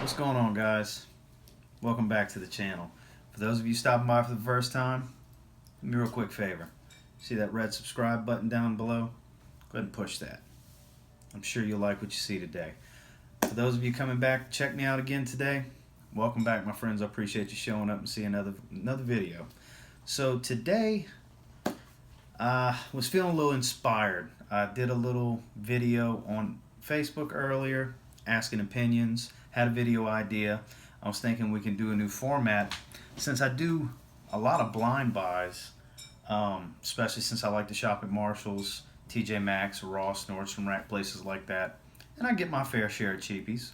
What's going on, guys? Welcome back to the channel. For those of you stopping by for the first time, do me a real quick favor. See that red subscribe button down below? Go ahead and push that. I'm sure you'll like what you see today. For those of you coming back to check me out again today, welcome back, my friends. I appreciate you showing up and seeing another video. So today, I was feeling a little inspired. I did a little video on Facebook earlier, asking opinions, had a video idea. I was thinking we can do a new format. Since I do a lot of blind buys, especially since I like to shop at Marshall's, TJ Maxx, Ross, Nordstrom Rack, places like that, and I get my fair share of cheapies.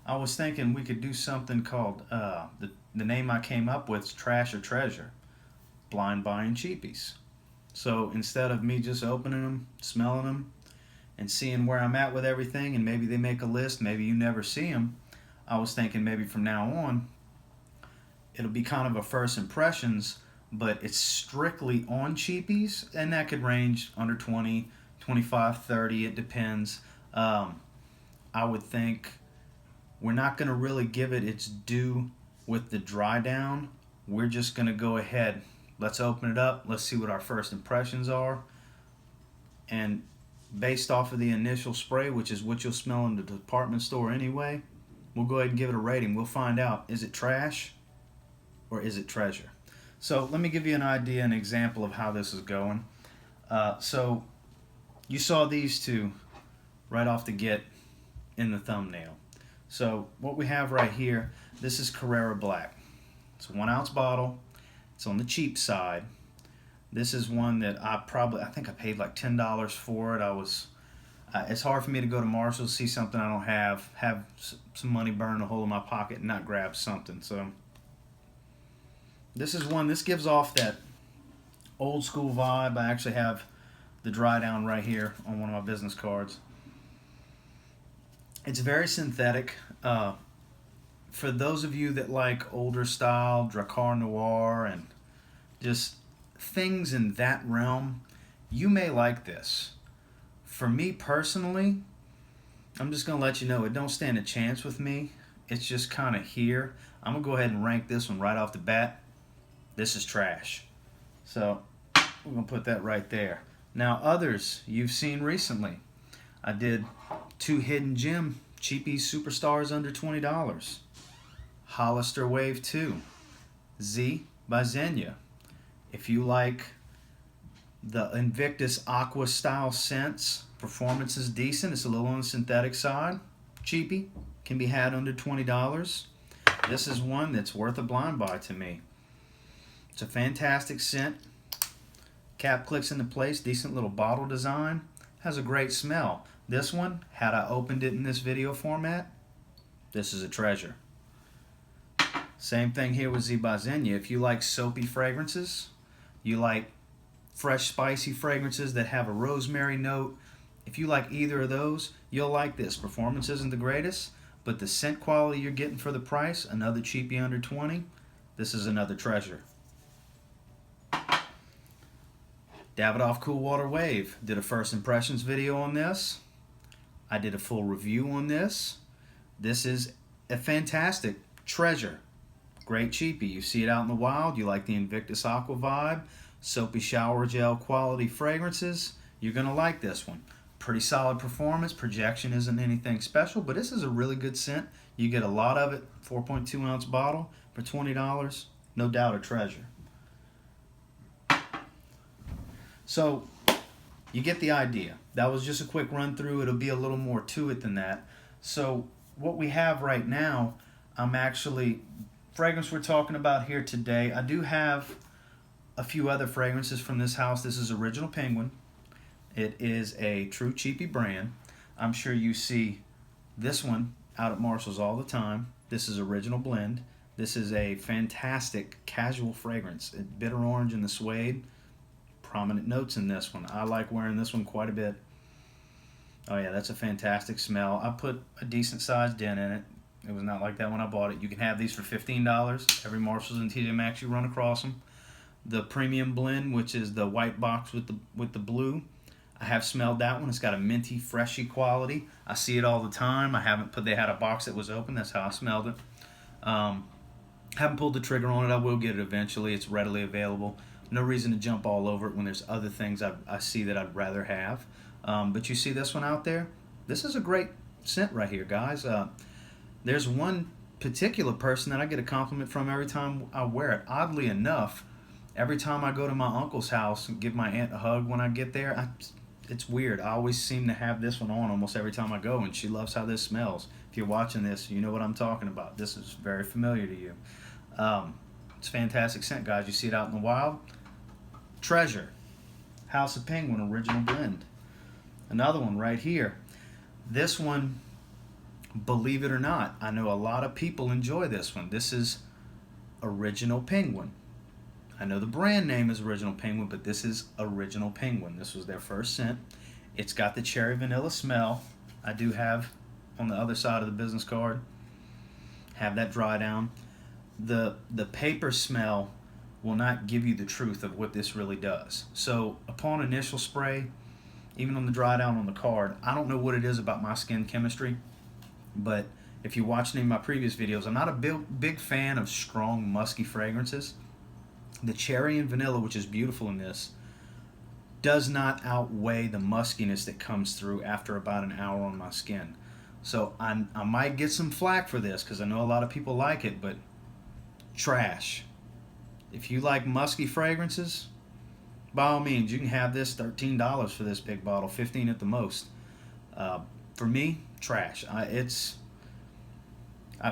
I was thinking we could do something called, the name I came up with is Trash or Treasure, blind buying cheapies. So instead of me just opening them, smelling them, and seeing where I'm at with everything, and maybe they make a list, maybe you never see them, I was thinking maybe from now on, it'll be kind of a first impressions, but it's strictly on cheapies, and that could range under 20, 25, 30, it depends. I would think we're not going to really give it its due with the dry down. We're just going to go ahead. Let's open it up. Let's see what our first impressions are. And based off of the initial spray, which is what you'll smell in the department store anyway, we'll go ahead and give it a rating. We'll find out, is it trash or is it treasure? So let me give you an idea, an example of how this is going. So you saw these two right off the get in the thumbnail. So what we have right here, this is Carrara Black. It's a 1 ounce bottle. It's on the cheap side. This is one that I think I paid like $10 for it. It's hard for me to go to Marshall's, see something I don't have some money burn a hole in my pocket and not grab something. So this is one, this gives off that old school vibe. I actually have the dry down right here on one of my business cards. It's very synthetic. For those of you that like older style, Dracar Noir, and just things in that realm, you may like this. For me personally, I'm just going to let you know it don't stand a chance with me. It's just kind of here. I'm going to go ahead and rank this one right off the bat. This is trash. So we're going to put that right there. Now others you've seen recently. I did 2 Hidden Gem Cheapies Superstars under $20. Hollister Wave 2. Z by Enya. If you like the Invictus Aqua style scents, performance is decent. It's a little on the synthetic side. Cheapy, can be had under $20. This is one that's worth a blind buy to me. It's a fantastic scent. Cap clicks into place, decent little bottle design. Has a great smell. This one, had I opened it in this video format, this is a treasure. Same thing here with Z by Enya. If you like soapy fragrances, you like fresh spicy fragrances that have a rosemary note, if you like either of those, you'll like this. Performance isn't the greatest, but the scent quality you're getting for the price, another cheapie under 20, this is another treasure. Davidoff Cool Water Wave. Did a first impressions video on this. I did a full review on this. This is a fantastic treasure. Great cheapie. You see it out in the wild. You like the Invictus Aqua vibe. Soapy shower gel quality fragrances. You're going to like this one. Pretty solid performance. Projection isn't anything special, but this is a really good scent. You get a lot of it. 4.2 ounce bottle for $20. No doubt a treasure. So you get the idea. That was just a quick run through. It'll be a little more to it than that. So what we have right now, fragrance we're talking about here today, I do have a few other fragrances from this house. This is Original Penguin. It is a true cheapie brand. I'm sure you see this one out at Marshall's all the time. This is Original Blend. This is a fantastic casual fragrance. Bitter orange and the suede. Prominent notes in this one. I like wearing this one quite a bit. Oh yeah, that's a fantastic smell. I put a decent sized dent in it. It was not like that when I bought it. You can have these for $15. Every Marshall's and TJ Maxx you run across them. The Premium Blend, which is the white box with the blue, I have smelled that one. It's got a minty, freshy quality. I see it all the time. They had a box that was open. That's how I smelled it. Haven't pulled the trigger on it. I will get it eventually. It's readily available. No reason to jump all over it when there's other things I see that I'd rather have. But you see this one out there? This is a great scent right here, guys. There's one particular person that I get a compliment from every time I wear it. Oddly enough, every time I go to my uncle's house and give my aunt a hug when I get there, it's weird. I always seem to have this one on almost every time I go, and she loves how this smells. If you're watching this, you know what I'm talking about. This is very familiar to you. It's a fantastic scent, guys. You see it out in the wild. Treasure. House of Penguin Original Blend. Another one right here. This one, believe it or not, I know a lot of people enjoy this one. This is Original Penguin. I know the brand name is Original Penguin, but this is Original Penguin. This was their first scent. It's got the cherry vanilla smell. I do have on the other side of the business card. Have that dry down. The paper smell will not give you the truth of what this really does. So upon initial spray, even on the dry down on the card, I don't know what it is about my skin chemistry, but if you watch any of my previous videos, I'm not a big fan of strong musky fragrances. The cherry and vanilla, which is beautiful in this, does not outweigh the muskiness that comes through after about an hour on my skin. So I might get some flack for this because I know a lot of people like it, but trash. If you like musky fragrances, by all means, you can have this. $13 for this big bottle, $15 at the most. For me, trash. I've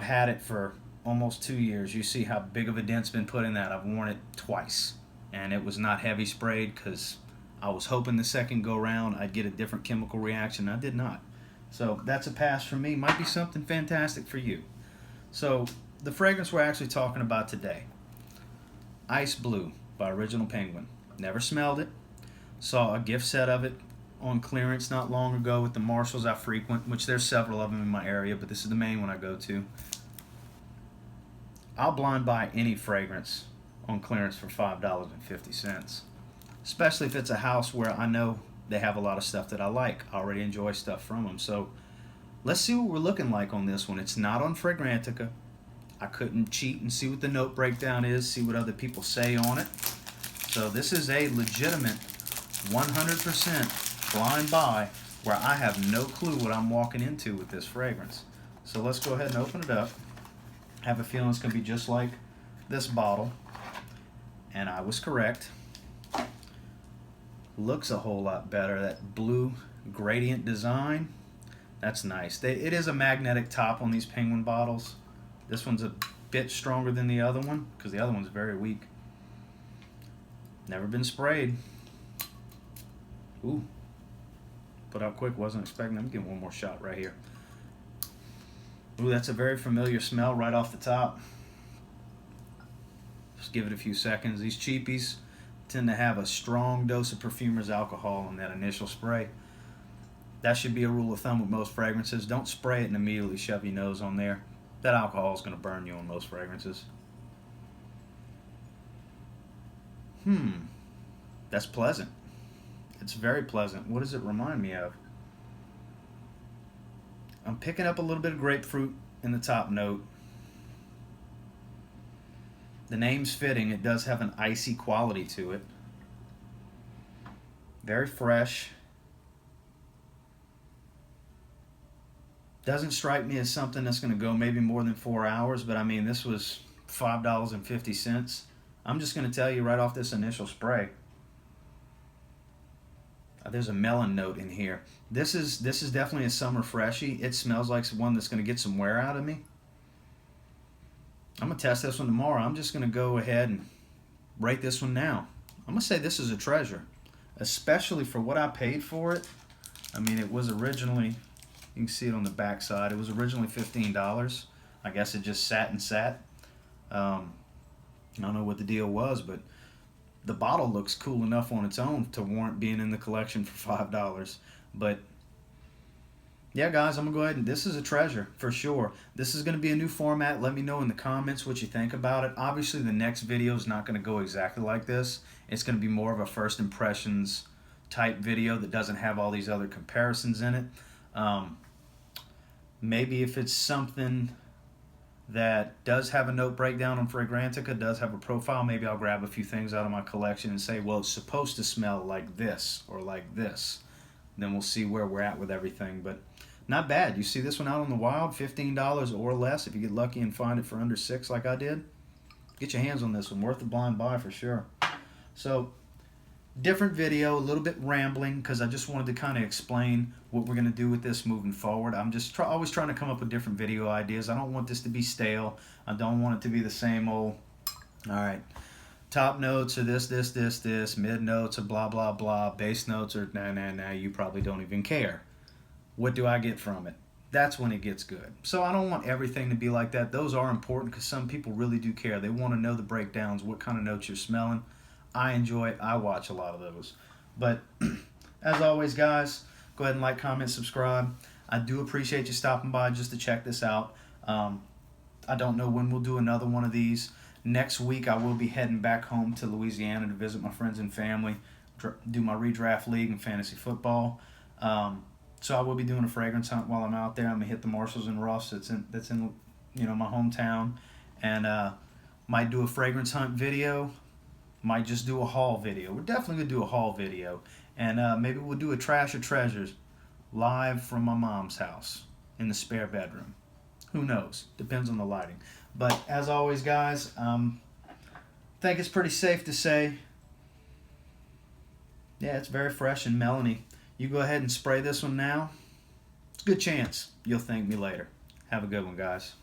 had it for almost 2 years. You see how big of a dent's been put in that. I've worn it twice, and it was not heavy sprayed because I was hoping the second go round I'd get a different chemical reaction. I did not. So that's a pass for me. Might be something fantastic for you. So the fragrance we're actually talking about today, Ice Blue by Original Penguin. Never smelled it. Saw a gift set of it on clearance not long ago with the Marshalls I frequent, which there's several of them in my area, but this is the main one I go to. I'll blind buy any fragrance on clearance for $5.50, especially if it's a house where I know they have a lot of stuff that I like. I already enjoy stuff from them. So let's see what we're looking like on this one. It's not on Fragrantica. I couldn't cheat and see what the note breakdown is, see what other people say on it. So this is a legitimate 100% blind buy where I have no clue what I'm walking into with this fragrance. So let's go ahead and open it up. I have a feeling it's going to be just like this bottle. And I was correct. Looks a whole lot better. That blue gradient design, that's nice. It is a magnetic top on these Penguin bottles. This one's a bit stronger than the other one because the other one's very weak. Never been sprayed. Ooh. Put out quick, wasn't expecting. Let me get one more shot right here. Ooh, that's a very familiar smell right off the top. Just give it a few seconds. These Cheapies tend to have a strong dose of perfumer's alcohol in that initial spray. That should be a rule of thumb with most fragrances. Don't spray it and immediately shove your nose on there. That alcohol is going to burn you on most fragrances. That's pleasant. It's very pleasant. What does it remind me of? I'm picking up a little bit of grapefruit in the top note. The name's fitting. It does have an icy quality to it. Very fresh. Doesn't strike me as something that's going to go maybe more than 4 hours, but I mean, this was $5.50. I'm just going to tell you right off this initial spray. There's a melon note in here. This is definitely a summer freshie. It smells like one that's going to get some wear out of me. I'm going to test this one tomorrow. I'm just going to go ahead and rate this one now. I'm going to say this is a treasure, especially for what I paid for it. I mean, it was originally, you can see it on the back side, it was originally $15. I guess it just sat and sat. I don't know what the deal was, but the bottle looks cool enough on its own to warrant being in the collection for $5. But yeah, guys, I'm going to go ahead and this is a treasure for sure. This is going to be a new format. Let me know in the comments what you think about it. Obviously, the next video is not going to go exactly like this. It's going to be more of a first impressions type video that doesn't have all these other comparisons in it. Maybe if it's something that does have a note breakdown on Fragrantica, does have a profile, maybe I'll grab a few things out of my collection and say, well, it's supposed to smell like this or like this. Then we'll see where we're at with everything. But not bad. You see this one out in the wild, $15 or less. If you get lucky and find it for under $6 like I did, get your hands on this one. Worth a blind buy for sure. So, different video, a little bit rambling because I just wanted to kind of explain what we're going to do with this moving forward. I'm just always trying to come up with different video ideas. I don't want this to be stale. I don't want it to be the same old, all right, top notes are this, mid notes are blah, blah, blah, base notes are nah, you probably don't even care. What do I get from it? That's when it gets good. So I don't want everything to be like that. Those are important because some people really do care. They want to know the breakdowns, what kind of notes you're smelling. I enjoy it. I watch a lot of those. But as always, guys, go ahead and like, comment, subscribe. I do appreciate you stopping by just to check this out. I don't know when we'll do another one of these. Next week, I will be heading back home to Louisiana to visit my friends and family, do my redraft league and fantasy football. So I will be doing a fragrance hunt while I'm out there. I'm gonna hit the Marshalls and Ruffs that's in my hometown, and might do a fragrance hunt video. Might just do a haul video. We're definitely going to do a haul video. And maybe we'll do a Trash or Treasures live from my mom's house in the spare bedroom. Who knows? Depends on the lighting. But as always, guys, I think it's pretty safe to say, yeah, it's very fresh and melony. You go ahead and spray this one now. It's a good chance you'll thank me later. Have a good one, guys.